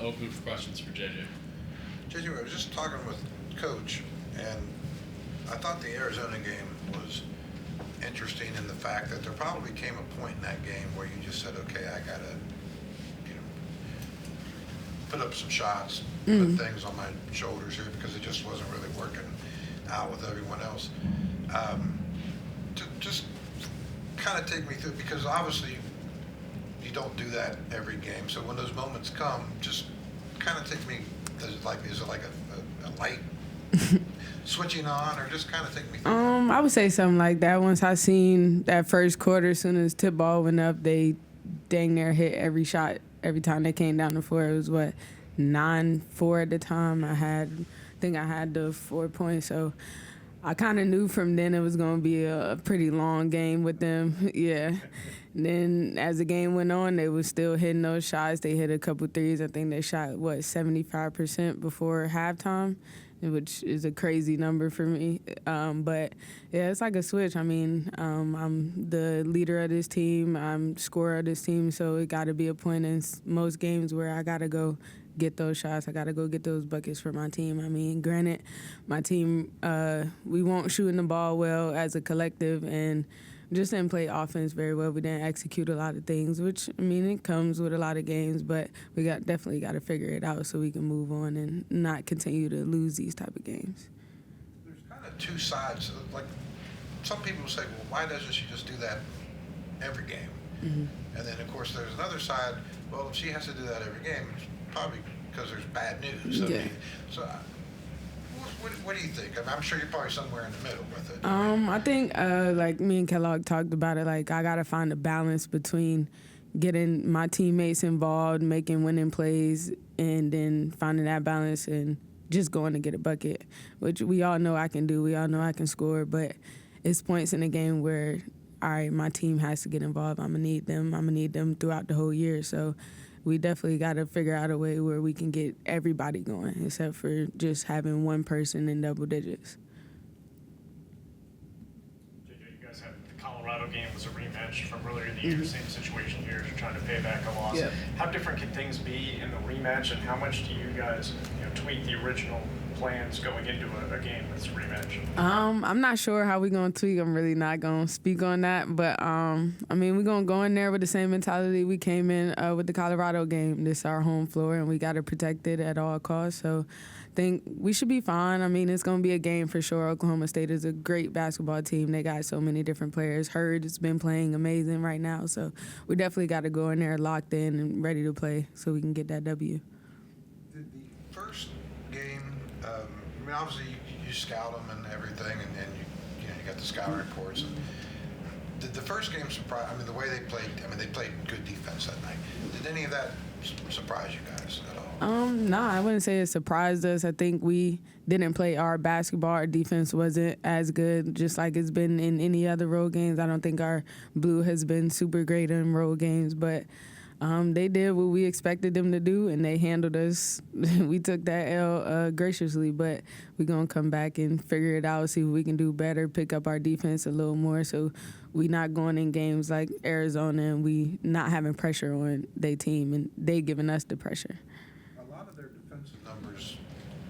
open for questions for JJ. JJ, I was just talking with Coach, and I thought the Arizona game was interesting in the fact that there probably came a point in that game where you just said, okay, I got to, put up some shots, put things on my shoulders here because it just wasn't really working out with everyone else. To just kind of take me through, because obviously you don't do that every game. So when those moments come, just kind of take me, is it like a light switching on, or just kind of take me through that? I would say something like that. Once I seen that first quarter, as soon as tip ball went up, they dang near hit every shot every time they came down the floor. It was 9-4 at the time. I think I had the 4 points. So I kind of knew from then it was going to be a pretty long game with them. Yeah. And then as the game went on, they were still hitting those shots. They hit a couple threes. I think they shot 75% before halftime, which is a crazy number for me. But, yeah, it's like a switch. I mean, I'm the leader of this team. I'm scorer of this team, so it got to be a point in most games where I got to go get those shots. I got to go get those buckets for my team. I mean, granted, my team, we won't shooting the ball well as a collective and just didn't play offense very well. We didn't execute a lot of things, which, I mean, it comes with a lot of games, but we definitely got to figure it out so we can move on and not continue to lose these type of games. There's kind of two sides. Like, some people say, well, why doesn't she just do that every game? Mm-hmm. And then, of course, there's another side. Well, if she has to do that every game, it's probably because there's bad news. Yeah. I mean, so what do you think? I mean, I'm sure you're probably somewhere in the middle with it. I think, like me and Kellogg talked about it, like I got to find a balance between getting my teammates involved, making winning plays, and then finding that balance and just going to get a bucket, which we all know I can do. We all know I can score, but it's points in the game where, all right, my team has to get involved. I'm going to need them. I'm going to need them throughout the whole year. So we definitely got to figure out a way where we can get everybody going, except for just having one person in double digits. JJ, you guys had the Colorado game was a rematch from earlier in the year, same situation here. You're trying to pay back a loss. Yep. How different can things be in the rematch, and how much do you guys tweak the original plans going into a game that's a rematch? I'm not sure how we're going to tweak. I'm really not going to speak on that. But, I mean, we're going to go in there with the same mentality we came in with the Colorado game. This is our home floor, and we got to protect it at all costs. So I think we should be fine. I mean, it's going to be a game for sure. Oklahoma State is a great basketball team. They got so many different players. Hurd has been playing amazing right now. So we definitely got to go in there locked in and ready to play so we can get that W. The first game, I mean, obviously you scout them and everything, and you got the scouting reports. And did the first game surprise? I mean, the way they played. I mean, they played good defense that night. Did any of that surprise you guys at all? No, I wouldn't say it surprised us. I think we didn't play our basketball. Our defense wasn't as good, just like it's been in any other road games. I don't think our blue has been super great in road games, but they did what we expected them to do, and they handled us. We took that L graciously, but we're going to come back and figure it out, see what we can do better, pick up our defense a little more so we not going in games like Arizona and we not having pressure on their team and they giving us the pressure. A lot of their defensive numbers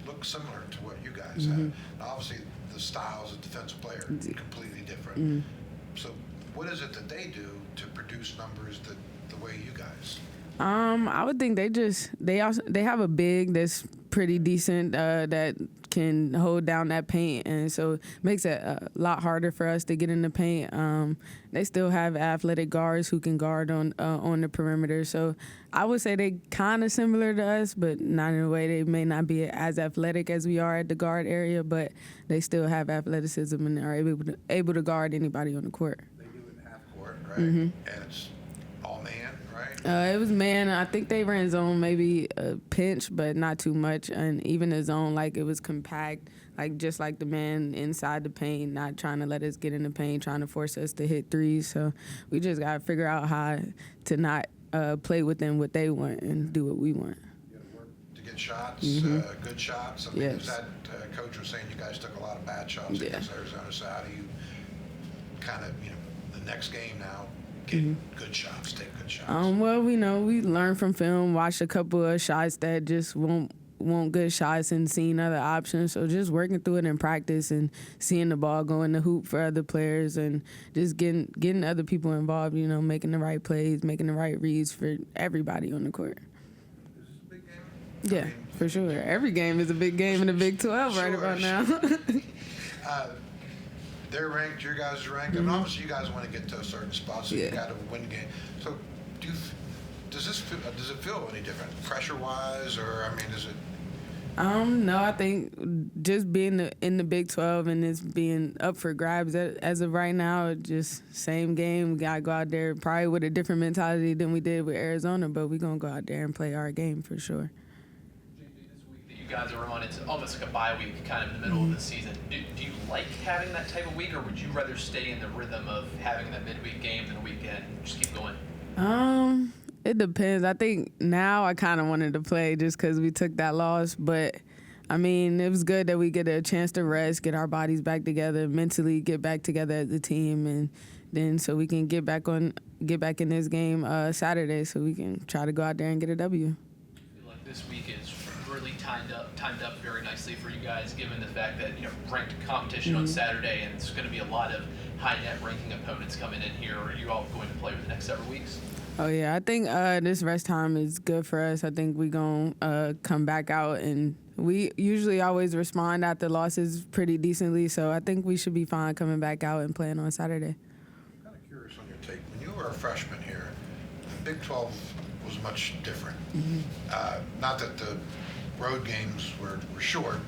look similar to what you guys have. Now, obviously, the styles of defensive player are completely different. So what is it that they do to produce numbers that the way you guys? I would think they have a big that's pretty decent that can hold down that paint, and so it makes it a lot harder for us to get in the paint. They still have athletic guards who can guard on the perimeter, so I would say they kind of similar to us, but not in a way. They may not be as athletic as we are at the guard area, but they still have athleticism and are able to guard anybody on the court. They do it in half court, right? And it's all man, right? It was man. I think they ran zone maybe a pinch, but not too much. And even the zone, like it was compact, like just like the man inside the paint, not trying to let us get in the paint, trying to force us to hit threes. So we just got to figure out how to not play within what they want and do what we want. You got to work to get shots, good shots. I mean, Yes. is that coach was saying you guys took a lot of bad shots against Arizona. So how do you kind of, the next game now, get good shots, take good shots? Well, we learn from film, watched a couple of shots that just won't good shots and seeing other options. So just working through it in practice and seeing the ball go in the hoop for other players and just getting other people involved, making the right plays, making the right reads for everybody on the court. Is this a big game? Yeah, for sure. Every game is a big game in the Big 12 right about now. They're ranked, your guys are ranked, and obviously you guys want to get to a certain spot, so you got to win game. So does it feel any different, pressure-wise, or is it? No, I think just being in the Big 12 and it's being up for grabs as of right now, just same game. We got to go out there probably with a different mentality than we did with Arizona, but we're going to go out there and play our game for sure. JJ, this week that you guys are on, it's almost like a bye week kind of in the middle of the season. Do you like having that type of week, or would you rather stay in the rhythm of having that midweek game than a weekend and just keep going? It depends. I think now I kind of wanted to play just because we took that loss. But, it was good that we get a chance to rest, get our bodies back together, mentally get back together as a team, and then so we can get back in this game Saturday so we can try to go out there and get a W. I feel like this week is really timed up very nicely for you guys, given the fact that ranked competition on Saturday, and it's going to be a lot of high net ranking opponents coming in here. Are you all going to play for the next several weeks? Oh, yeah. I think this rest time is good for us. I think we're going to come back out, and we usually always respond after losses pretty decently, so I think we should be fine coming back out and playing on Saturday. I'm kind of curious on your take. When you were a freshman here, the Big 12 was much different. Not that the road games were short,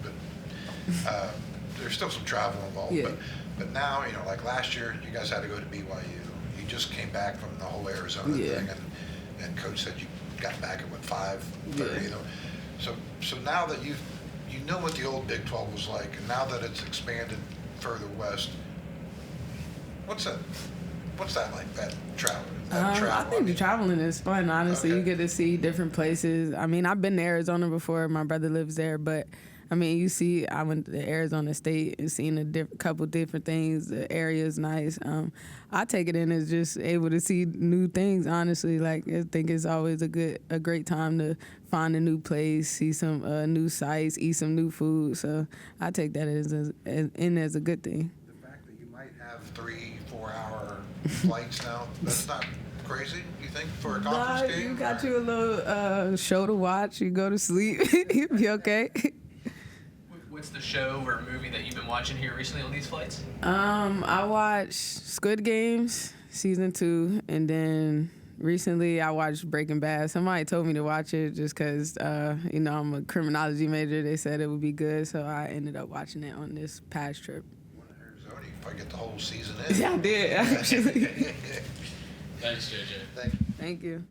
but there's still some travel involved. Yeah. But now, like last year, you guys had to go to BYU. You just came back from the whole Arizona thing, and Coach said you got back at 5:30. So now that you know what the old Big 12 was like, and now that it's expanded further west, what's that like? That travel? I think the traveling is fun. Honestly, Okay. you get to see different places. I've been to Arizona before. My brother lives there, but I went to Arizona State and seen a couple different things. The area's nice. I take it in as just able to see new things. Honestly, like I think it's always a great time to find a new place, see some new sights, eat some new food. So I take that as a good thing. The fact that you might have 3-4 hour flights now, that's not crazy, you think, for a conference game? You got you a little show to watch. You go to sleep. You'll be okay. What's the show or movie that you've been watching here recently on these flights? I watched Squid Games season 2, and then recently I watched Breaking Bad. Somebody told me to watch it just because, I'm a criminology major. They said it would be good, so I ended up watching it on this past trip. You went to Arizona, you probably get the whole season in. Yeah, I did, actually. Thanks, JJ. Thank you. Thank you.